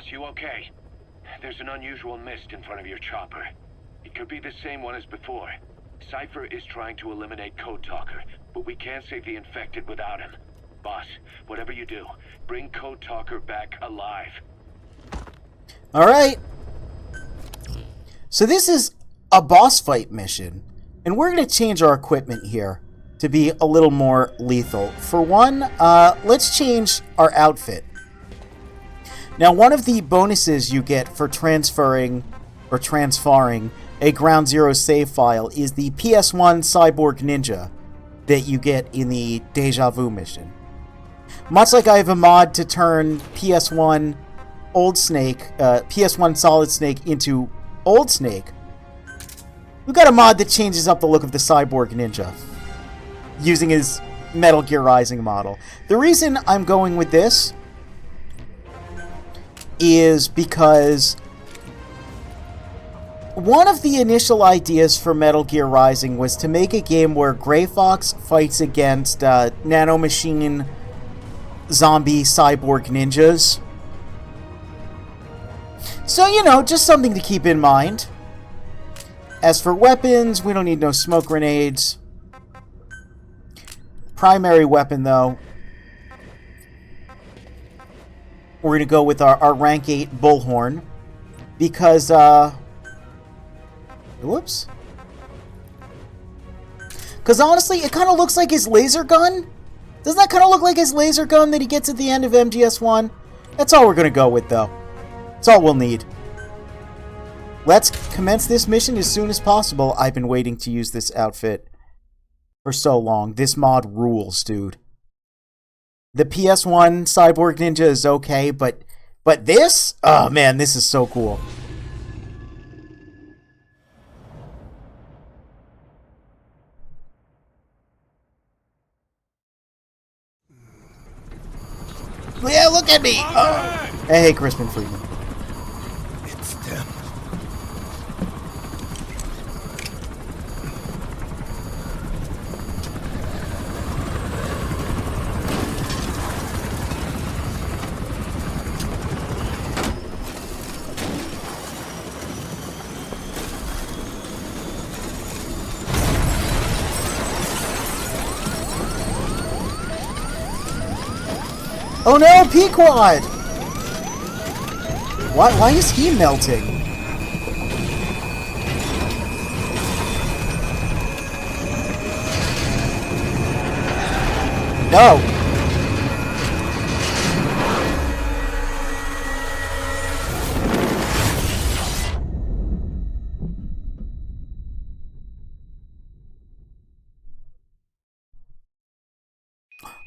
Boss, you okay? There's an unusual mist in front of your chopper. It could be the same one as before. Cypher is trying to eliminate Code Talker, but we can't save the infected without him. Boss, whatever you do, bring Code Talker back alive. Alright. So this is a boss fight mission, and we're going to change our equipment here to be a little more lethal. For one, let's change our outfit. Now, one of the bonuses you get for transferring or transferring a Ground Zero save file is the PS1 Cyborg Ninja that you get in the Deja Vu mission. Much like I have a mod to turn PS1 Old Snake, PS1 Solid Snake into Old Snake, we've got a mod that changes up the look of the Cyborg Ninja using his Metal Gear Rising model. The reason I'm going with this is because one of the initial ideas for Metal Gear Rising was to make a game where Gray Fox fights against nanomachine zombie cyborg ninjas. So, you know, just something to keep in mind. As for weapons, we don't need no smoke grenades. Primary weapon, though, we're going to go with our rank 8 bullhorn. Because, whoops. Because honestly, it kind of looks like his laser gun. Doesn't that kind of look like his laser gun that he gets at the end of MGS1? That's all we're going to go with, though. That's all we'll need. Let's commence this mission as soon as possible. I've been waiting to use this outfit for so long. This mod rules, dude. The PS1 Cyborg Ninja is okay, but this? Oh, man, this is so cool. Yeah, look at me! Oh. Hey, Crispin Freeman. It's them. Oh no, Pequod! Why is he melting? No!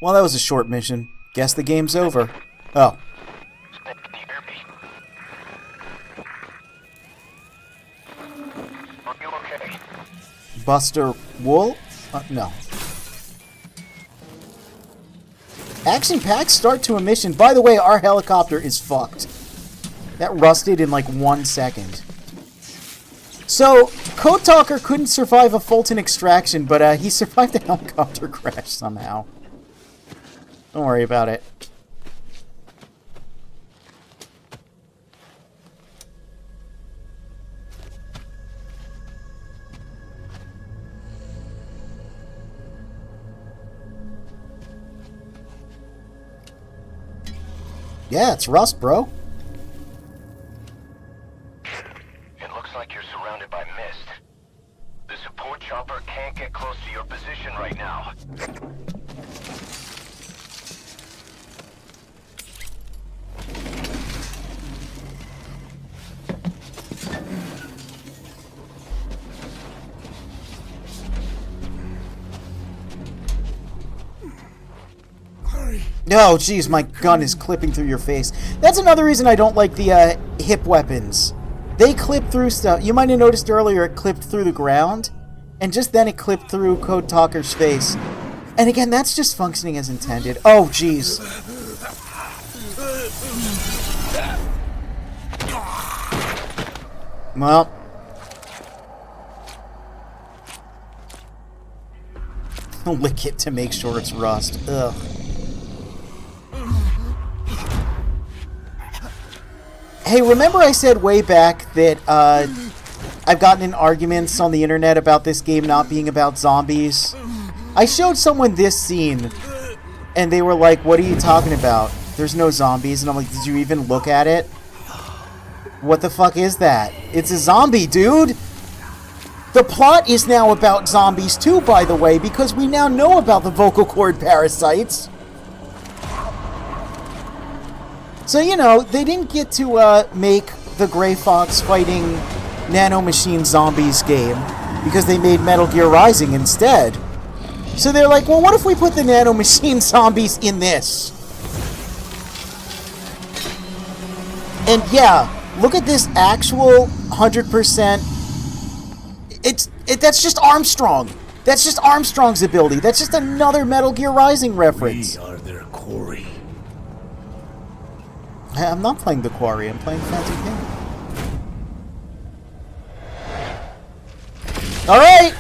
Well, that was a short mission. Guess the game's over. Oh. Are you okay? Buster Wool? No. Action-packed start to a mission. By the way, our helicopter is fucked. That rusted in like 1 second. So, Code Talker couldn't survive a Fulton extraction, but he survived a helicopter crash somehow. Don't worry about it. Yeah, it's Rust, bro. It looks like you're surrounded by mist. The support chopper can't get close to your position right now. No, jeez, my gun is clipping through your face. That's another reason I don't like the hip weapons. They clip through stuff. You might have noticed earlier it clipped through the ground, and just then it clipped through Code Talker's face. And again, that's just functioning as intended. Oh, jeez. Well. Lick it to make sure it's Rust. Ugh. Hey, remember I said way back that I've gotten in arguments on the internet about this game not being about zombies? I showed someone this scene, and they were like, what are you talking about? There's no zombies. And I'm like, did you even look at it? What the fuck is that? It's a zombie, dude! The plot is now about zombies too, by the way, because we now know about the vocal cord parasites. So, you know, they didn't get to make the Gray Fox fighting nanomachine zombies game because they made Metal Gear Rising instead. So they're like, well, what if we put the nanomachine zombies in this? And yeah, look at this actual 100%. That's just Armstrong. That's just Armstrong's ability. That's just another Metal Gear Rising reference. We are their quarry. I'm not playing The Quarry. I'm playing Phantom Pain. All right.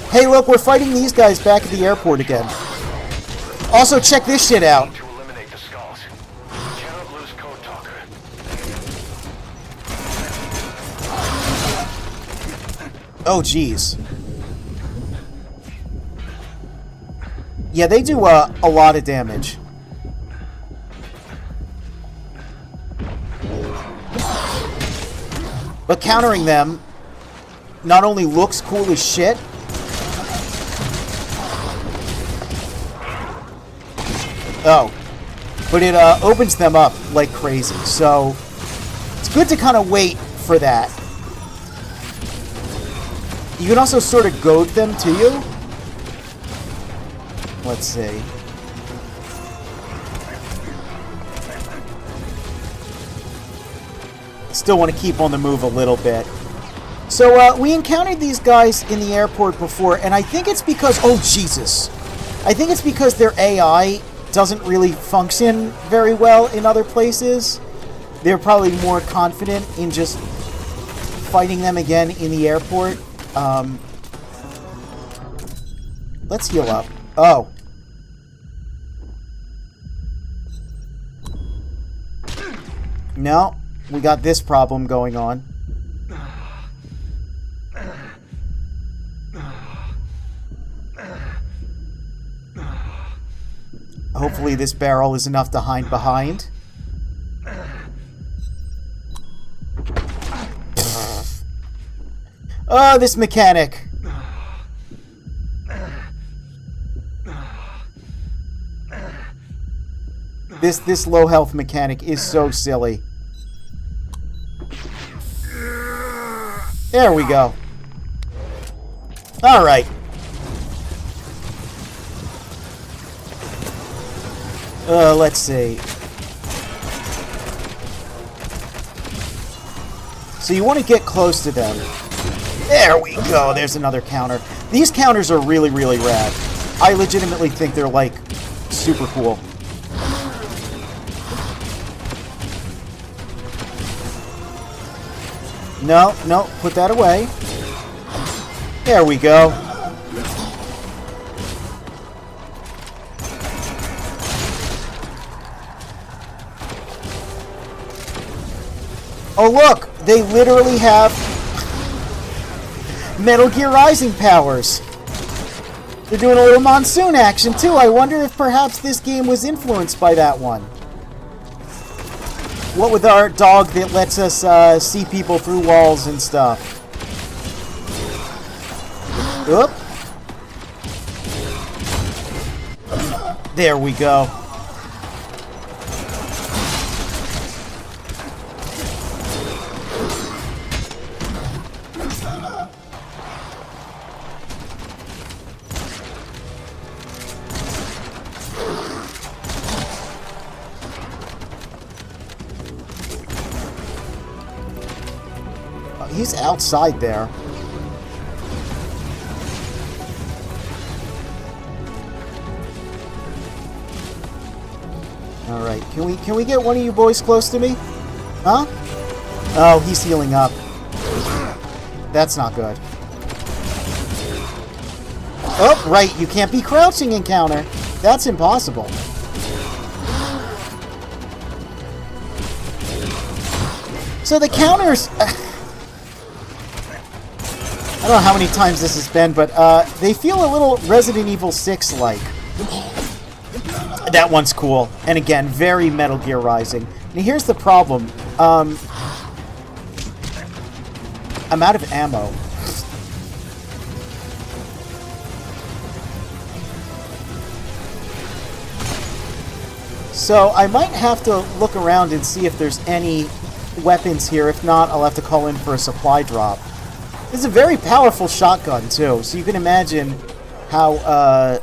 Hey, look, we're fighting these guys back at the airport again. Also, check this shit out. To eliminate the skulls. Cannot lose Code Talker. Oh, jeez. Yeah, they do a lot of damage. But countering them not only looks cool as shit, but it opens them up like crazy. So it's good to kind of wait for that. You can also sort of goad them to you. Let's see. Still want to keep on the move a little bit. So we encountered these guys in the airport before, and I think it's because... Oh, Jesus. I think it's because their AI doesn't really function very well in other places. They're probably more confident in just fighting them again in the airport. Let's heal up. Oh. No, we got this problem going on. Hopefully this barrel is enough to hide behind. Oh, this mechanic. This low health mechanic is so silly. There we go. All right. Let's see. So you want to get close to them. There we go. There's another counter. These counters are really, really rad. I legitimately think they're, like, super cool. No, no, put that away. There we go. Oh, look! They literally have Metal Gear Rising powers. They're doing a little monsoon action, too. I wonder if perhaps this game was influenced by that one. What with our dog that lets us see people through walls and stuff. Oop. There we go. He's outside there. All right, can we get one of you boys close to me? Huh? Oh, he's healing up. That's not good. Oh, right, you can't be crouching in counter. That's impossible. So the counters... I don't know how many times this has been, but they feel a little Resident Evil 6-like. That one's cool. And again, very Metal Gear Rising. Now here's the problem. I'm out of ammo. So I might have to look around and see if there's any weapons here. If not, I'll have to call in for a supply drop. This is a very powerful shotgun, too. So you can imagine how,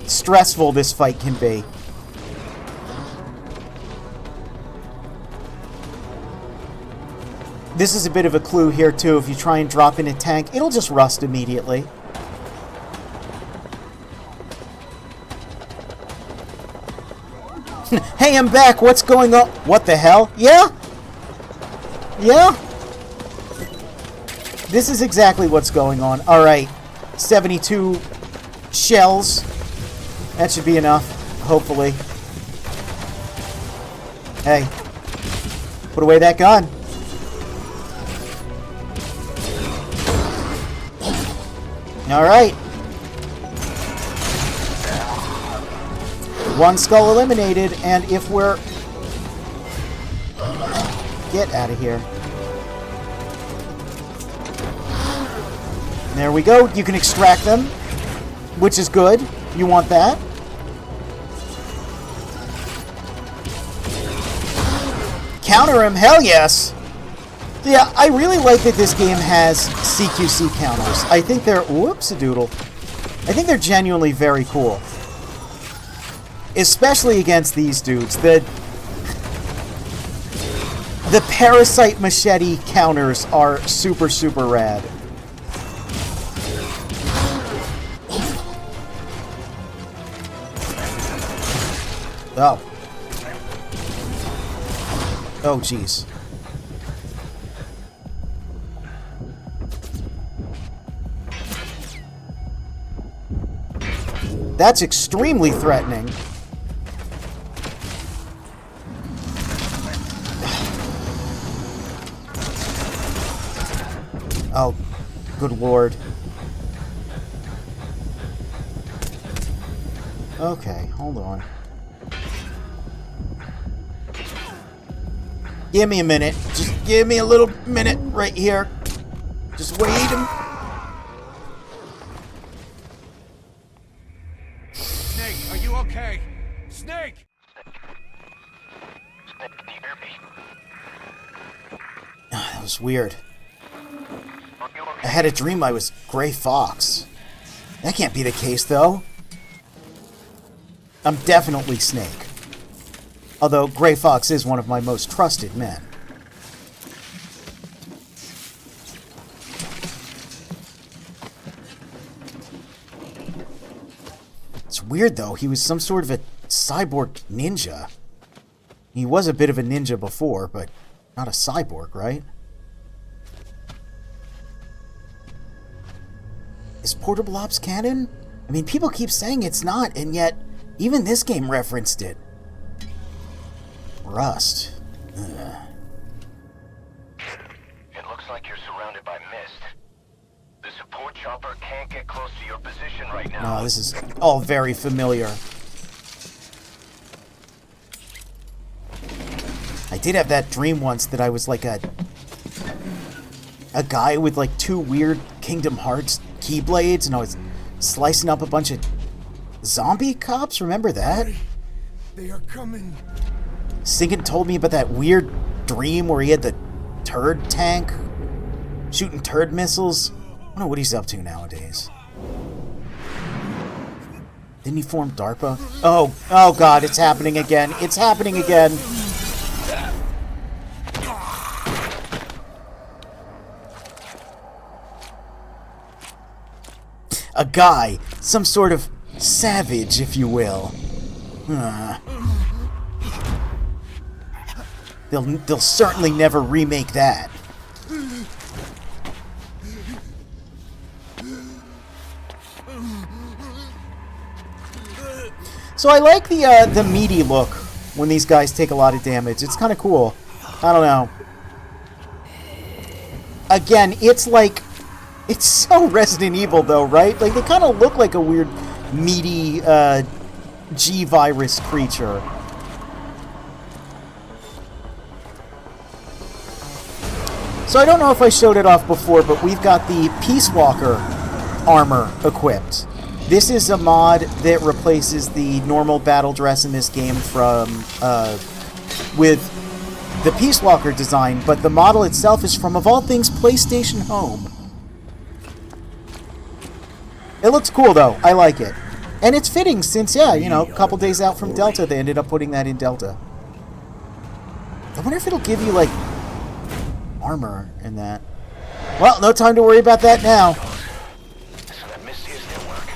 stressful this fight can be. This is a bit of a clue here, too. If you try and drop in a tank, it'll just rust immediately. Hey, I'm back. What's going on? What the hell? Yeah? Yeah? This is exactly what's going on. Alright. 72 shells. That should be enough. Hopefully. Hey. Put away that gun. Alright. One skull eliminated, and if we're... Get out of here. There we go. You can extract them, which is good. You want that. Counter him? Hell yes! Yeah, I really like that this game has CQC counters. I think they're... Whoops-a-doodle. I think they're genuinely very cool. Especially against these dudes. The Parasite Machete counters are super, super rad. Oh. Oh, jeez. That's extremely threatening. Oh, good lord. Okay, hold on. Give me a minute. Just give me a little minute right here. Just wait Snake, are you okay? Snake! That was weird. I had a dream I was Gray Fox. That can't be the case, though. I'm definitely Snake. Although Gray Fox is one of my most trusted men. It's weird, though. He was some sort of a cyborg ninja. He was a bit of a ninja before, but not a cyborg, right? Is Portable Ops canon? I mean, people keep saying it's not, and yet even this game referenced it. Rust. Ugh. It looks like you're surrounded by mist. The support chopper can't get close to your position right now. Oh, this is all very familiar. I did have that dream once that I was like a guy with like two weird Kingdom Hearts keyblades, and I was slicing up a bunch of zombie cops. Remember that? They are coming. Sinkin told me about that weird dream where he had the turd tank shooting turd missiles. I don't know what he's up to nowadays. Didn't he form DARPA? Oh god, it's happening again. It's happening again. A guy, some sort of savage, if you will. They'll certainly never remake that. So I like the meaty look when these guys take a lot of damage. It's kind of cool. I don't know. Again, it's like... It's so Resident Evil, though, right? Like, they kind of look like a weird, meaty, G-virus creature. So I don't know if I showed it off before, but we've got the Peace Walker armor equipped. This is a mod that replaces the normal battle dress in this game from, with the Peace Walker design, but the model itself is from, of all things, PlayStation Home. It looks cool, though. I like it. And it's fitting since, yeah, you know, a couple days out from Delta, they ended up putting that in Delta. I wonder if it'll give you, like, armor in that. Well, no time to worry about that now. So that missed his network.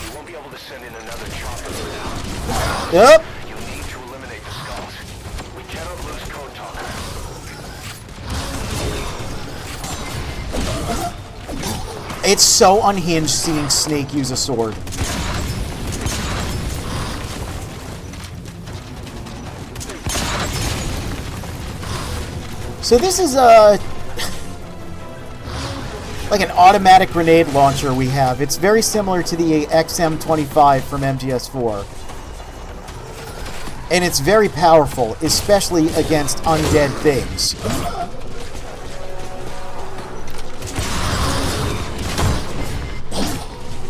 You won't be able to send in another chopper for now. Yep. You need to eliminate the skulls. We cannot lose Code Talker. It's so unhinged seeing Snake use a sword. So this is like an automatic grenade launcher we have. It's very similar to the XM25 from MGS4. And it's very powerful, especially against undead things.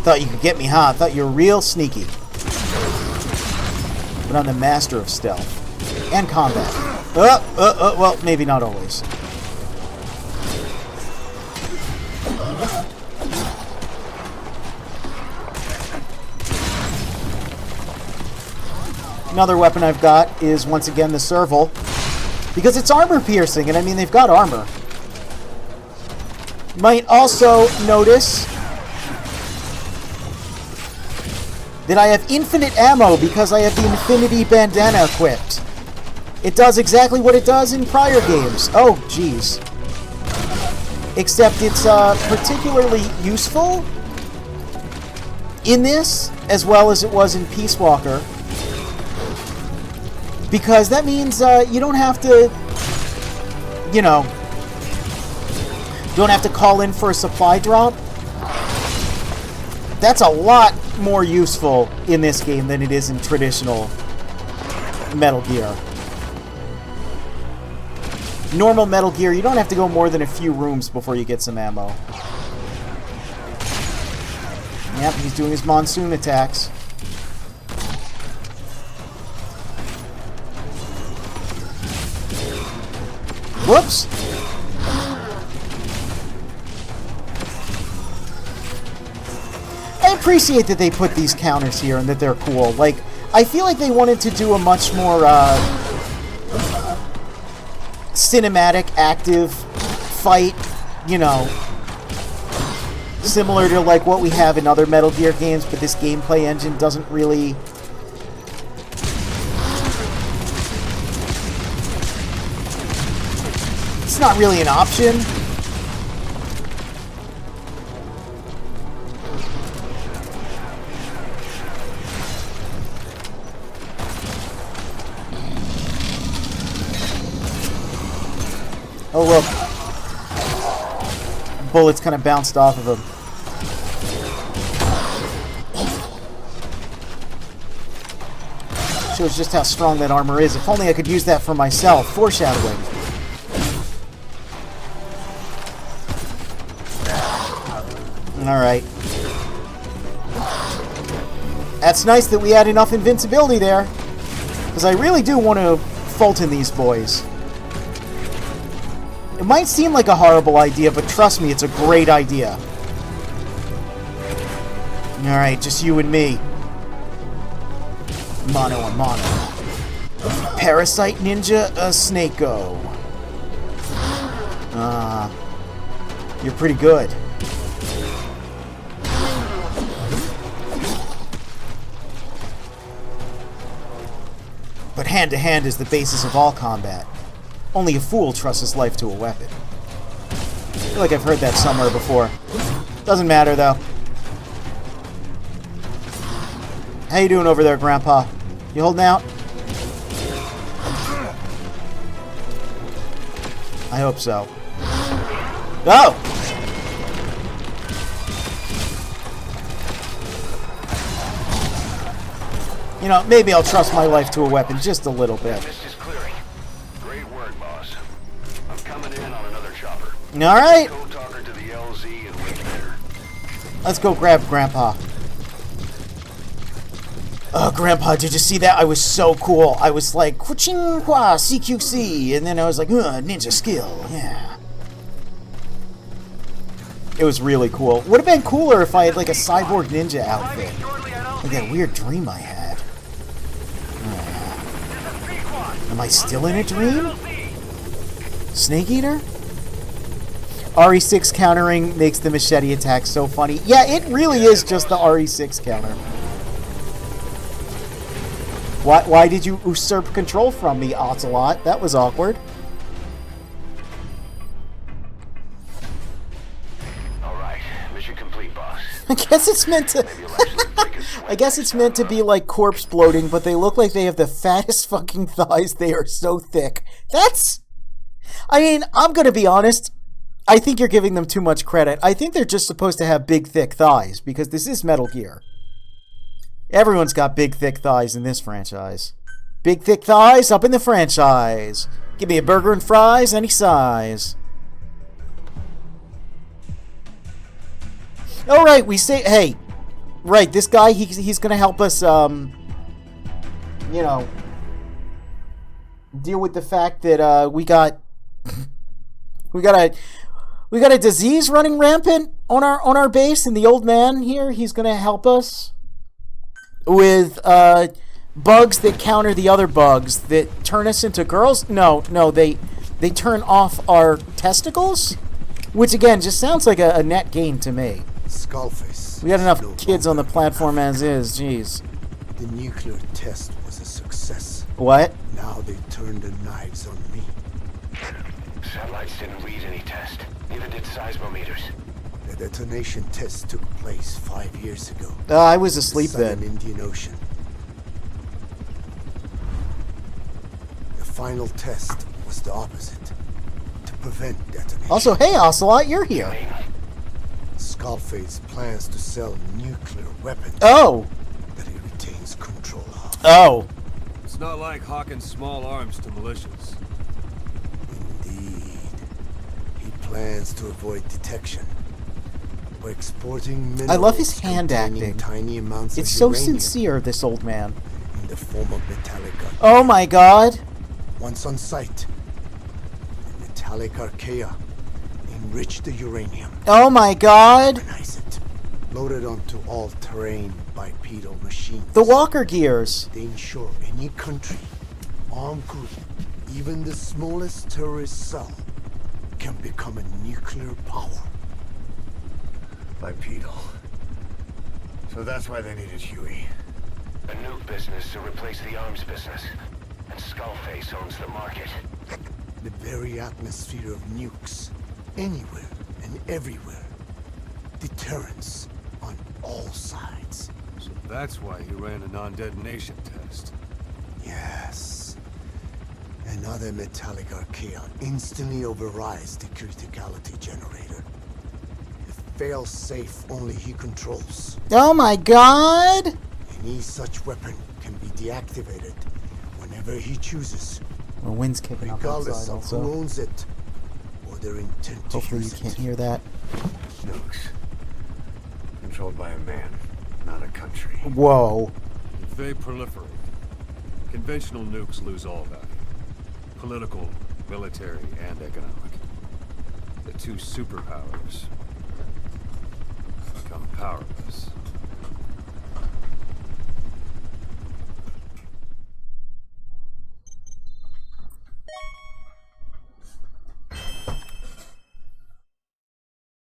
Thought you could get me, huh? Thought you were real sneaky. But I'm the master of stealth. And combat. Well, maybe not always. Another weapon I've got is, once again, the Serval. Because it's armor piercing, and I mean, they've got armor. Might also notice that I have infinite ammo because I have the Infinity Bandana equipped. It does exactly what it does in prior games. Oh, jeez. Except it's particularly useful in this, as well as it was in Peace Walker. Because that means you don't have to, you know, don't have to call in for a supply drop. That's a lot more useful in this game than it is in traditional Metal Gear. Normal Metal Gear, you don't have to go more than a few rooms before you get some ammo. Yep, he's doing his monsoon attacks. Whoops! I appreciate that they put these counters here and that they're cool. Like, I feel like they wanted to do a much more, cinematic, active fight, you know, similar to, like, what we have in other Metal Gear games, but this gameplay engine doesn't really... It's not really an option. Oh, look. Bullets kind of bounced off of him. Shows just how strong that armor is. If only I could use that for myself. Foreshadowing. Alright. That's nice that we had enough invincibility there. Because I really do want to Fulton these boys. It might seem like a horrible idea, but trust me, it's a great idea. Alright, just you and me. Mano a mano. Parasite Ninja a Snake-O. You're pretty good. But hand-to-hand is the basis of all combat. Only a fool trusts his life to a weapon. I feel like I've heard that somewhere before. Doesn't matter, though. How you doing over there, Grandpa? You holding out? I hope so. Oh! You know, maybe I'll trust my life to a weapon just a little bit. Mist is clearing. Great work, boss. I'm coming in on another chopper. Alright, Code talker to the LZ and wait later. let's go grab Grandpa. Oh, Grandpa, did you see that? I was so cool. I was like, Kuching Kwa CQC, and then I was like, ninja skill, yeah. It was really cool. Would have been cooler if I had like a cyborg ninja outfit. Like that weird dream I had. Am I still in a dream? Snake Eater? RE6 countering makes the machete attack so funny. Yeah, it really is just the RE6 counter. Why did you usurp control from me, Ocelot? That was awkward. Alright, mission complete, boss. I guess it's meant to... I guess it's meant to be like corpse bloating, but they look like they have the fattest fucking thighs. They are so thick. That's... I mean, I'm gonna be honest. I think you're giving them too much credit. I think they're just supposed to have big, thick thighs, because this is Metal Gear. Everyone's got big, thick thighs in this franchise. Big, thick thighs up in the franchise. Give me a burger and fries, any size. All right, we say, hey, right, this guy, he's gonna help us, you know, deal with the fact that we got a disease running rampant on our base, and the old man here, he's gonna help us with bugs that counter the other bugs that turn us into girls. No, they turn off our testicles, which again just sounds like a net gain to me. Skullface. We got enough kids on the platform as is. Jeez. The nuclear test was a success. What? Now they turned their knives on me. Satellites didn't read any test. Neither did seismometers. The detonation test took place 5 years ago. I was asleep Southern then. Indian Ocean. The final test was the opposite. To prevent detonation. Also, hey, Ocelot, you're here. Skullface plans to sell nuclear weapons Oh. that he retains control of. Oh. It's not like hawking small arms to militias. Indeed. He plans to avoid detection by exporting minerals I love his hand containing acting. tiny amounts It's of so uranium sincere, this old man. in the form of metallic archaea. Oh my god. Once on site, the metallic archaea enrich the uranium, Oh my god. organize it, load it onto all-terrain bipedal machines. The walker gears. They ensure any country, armed group, even the smallest terrorist cell, can become a nuclear power. Bipedal. So that's why they needed Huey. A nuke business to replace the arms business. And Skullface owns the market. The very atmosphere of nukes, anywhere and everywhere. Deterrence on all sides. So that's why he ran a non-detonation test. Yes. Another metallic archaea instantly overrides the criticality generator. It fails safe only he controls. Oh my god. Any such weapon can be deactivated whenever he chooses, Well, wind's kicking up regardless outside of who also. owns it or their intent to Hopefully you use can't it. hear that. Nukes. Controlled by a man, not a country. Whoa. If they proliferate, conventional nukes lose all value. Political, military, and economic. The two superpowers become powerless.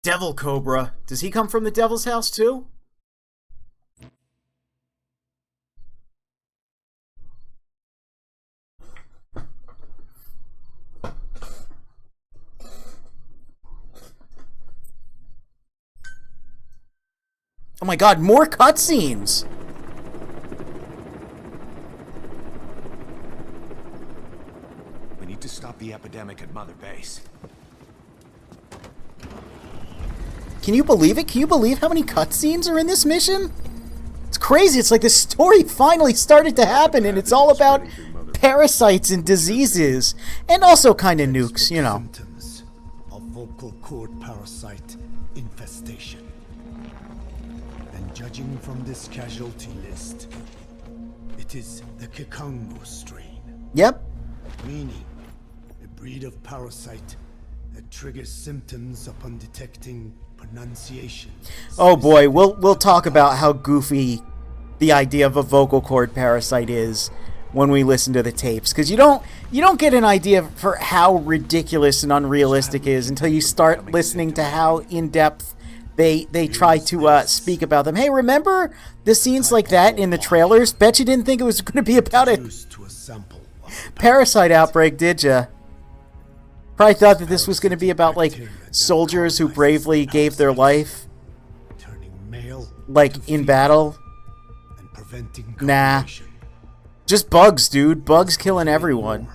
Devil Cobra. Does he come from the Devil's House too? Oh my god, more cutscenes! to stop the epidemic at Mother Base. Can you believe it? Can you believe how many cutscenes are in this mission? It's crazy. It's like the story finally started to happen, and it's all about parasites and diseases, and also kind of nukes, you know. Symptoms of vocal cord parasite infestation. And judging from this casualty list, it is the Kikongo strain, Yep. meaning a breed of parasite that triggers symptoms upon detecting pronunciation. Oh boy, we'll talk about how goofy the idea of a vocal cord parasite is when we listen to the tapes, because you don't get an idea for how ridiculous and unrealistic it is until you start listening to how in depth they try to speak about them. Hey, remember the scenes like that in the trailers? Bet you didn't think it was going to be about a Used to a sample of parasite outbreak, did ya? Probably thought that this was going to be about like soldiers who bravely gave their life, turning male like to in female battle. and preventing Nah. copulation. Just bugs, dude. Bugs killing everyone.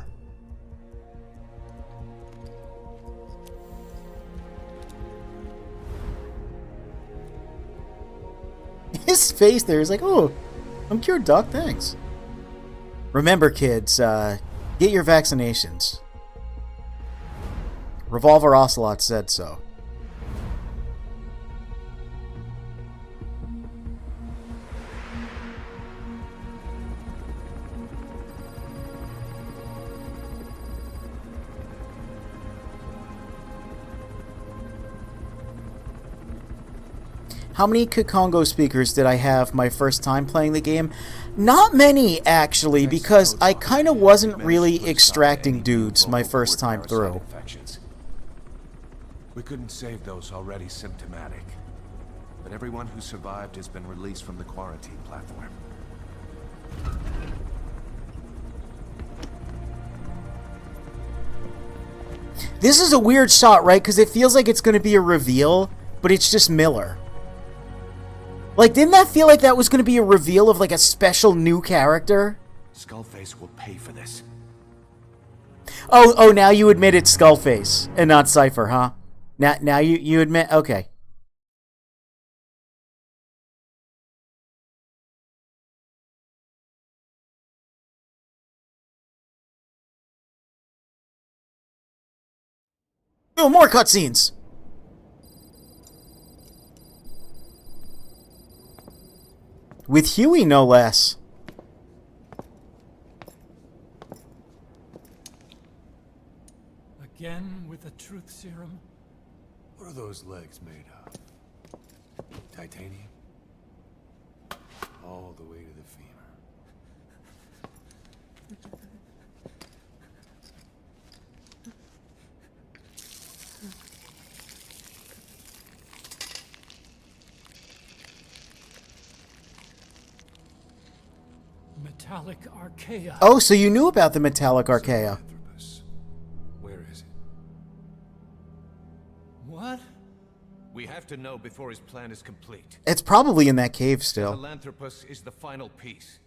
His face there is like, oh, I'm cured, Doc. Thanks. Remember, kids, get your vaccinations. Revolver Ocelot said so. How many Kikongo speakers did I have my first time playing the game? Not many, actually, because I kind of wasn't really extracting dudes my first time through. We couldn't save those already symptomatic, but everyone who survived has been released from the quarantine platform. This is a weird shot, right? Because it feels like it's going to be a reveal, but it's just Miller. Like, didn't that feel like that was going to be a reveal of, like, a special new character? Skullface will pay for this. Oh, now you admit it's Skullface and not Cypher, huh? Now you admit, okay. Oh, more cutscenes. With Huey, no less. Again with the truth serum? What are those legs made of? Titanium? All the way to the femur. Metallic archaea. Oh, so you knew about the metallic archaea. Sahelanthropus. Where is it? What? We have to know before his plan is complete. It's probably in that cave still. Sahelanthropus is the final piece.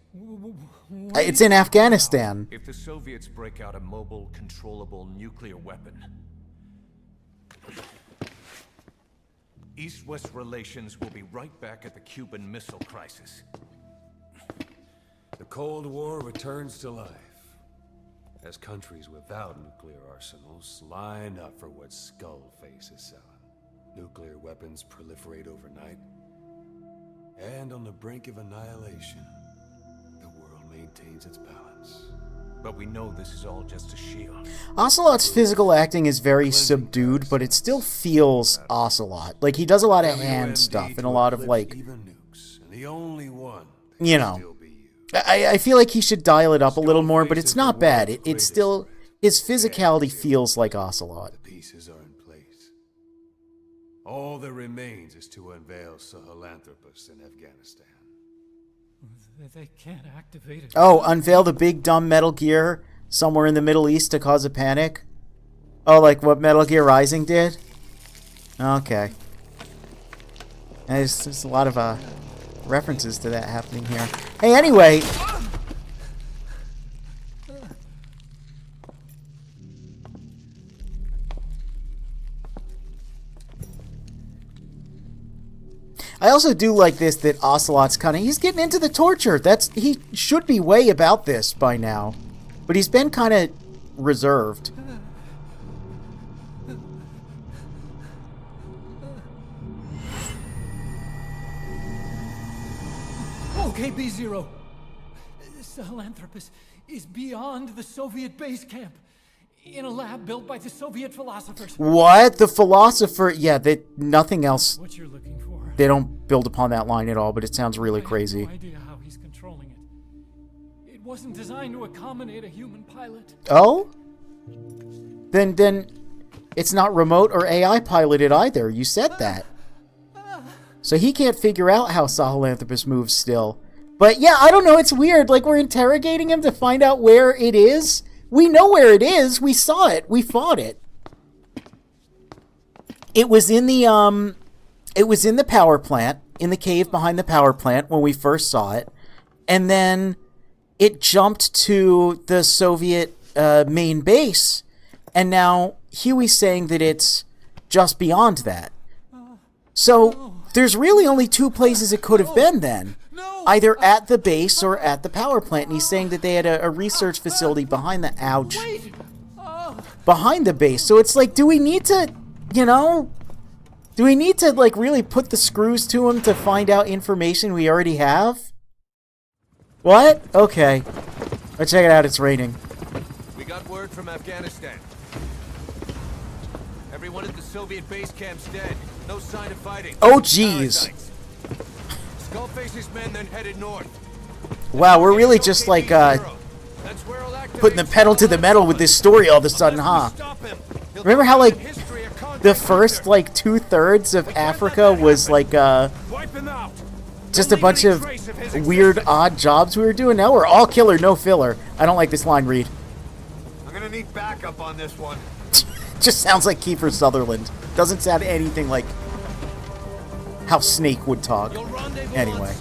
It's in Afghanistan. If the Soviets break out a mobile, controllable nuclear weapon, East-West relations will be right back at the Cuban Missile Crisis. The Cold War returns to life as countries without nuclear arsenals line up for what Skullface is selling. Nuclear weapons proliferate overnight, and on the brink of annihilation, the world maintains its balance. But we know this is all just a shield. Ocelot's physical acting is very subdued, but it still feels Ocelot. Like, he does a lot of hand stuff and a lot of, like, even nukes, and the only one that you can know. still be used. I feel like he should dial it up a little more, but it's not bad. It's still, his physicality feels like Ocelot. The pieces are in place. All that remains is to unveil Sahelanthropus in Afghanistan. They can't activate it. Oh, unveil the big dumb Metal Gear somewhere in the Middle East to cause a panic? Oh, like what Metal Gear Rising did? Okay. There's a lot of references to that happening here. Hey, anyway... I also do like this that Ocelot's kind of, he's getting into the torture. He should be way about this by now. But he's been kind of reserved. Okay, B-Zero. Sahelanthropus is beyond the Soviet base camp, in a lab built by the Soviet philosophers. What? The philosopher? Yeah, nothing else. What you're looking for. They don't build upon that line at all, but it sounds really crazy. I have no idea how he's controlling it. It wasn't designed to accommodate a human pilot. Oh? Then it's not remote or AI piloted either. You said that. So he can't figure out how Sahelanthropus moves still. But yeah, I don't know, it's weird. Like, we're interrogating him to find out where it is. We know where it is. We saw it. We fought it. It was in the power plant, in the cave behind the power plant when we first saw it. And then it jumped to the Soviet main base. And now Huey's saying that it's just beyond that. So there's really only two places it could have been then. Either at the base or at the power plant. And he's saying that they had a research facility behind the behind the base. So it's like, do we need to, like really put the screws to him to find out information we already have? What? Okay. Let's check it out. It's raining. We got word from Afghanistan. Everyone at the Soviet base camp's dead. No sign of fighting. Oh, jeez. Skullface's men then headed north. Wow, we're really just like putting the pedal to the metal with this story all of a sudden, huh? Remember how like the first like 2/3 of Africa was like just a bunch of weird odd jobs we were doing? Now we're all killer, no filler. I don't like this line read. I'm gonna need backup on this one. Just sounds like Kiefer Sutherland. Doesn't sound anything like how Snake would talk. Anyway.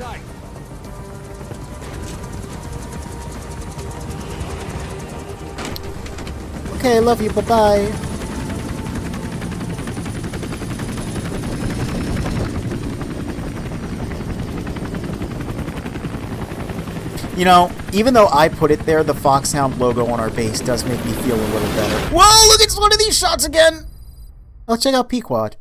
Okay, I love you. Bye-bye. You know, even though I put it there, the Foxhound logo on our base does make me feel a little better. Whoa, look, it's one of these shots again! Oh, check out Pequod.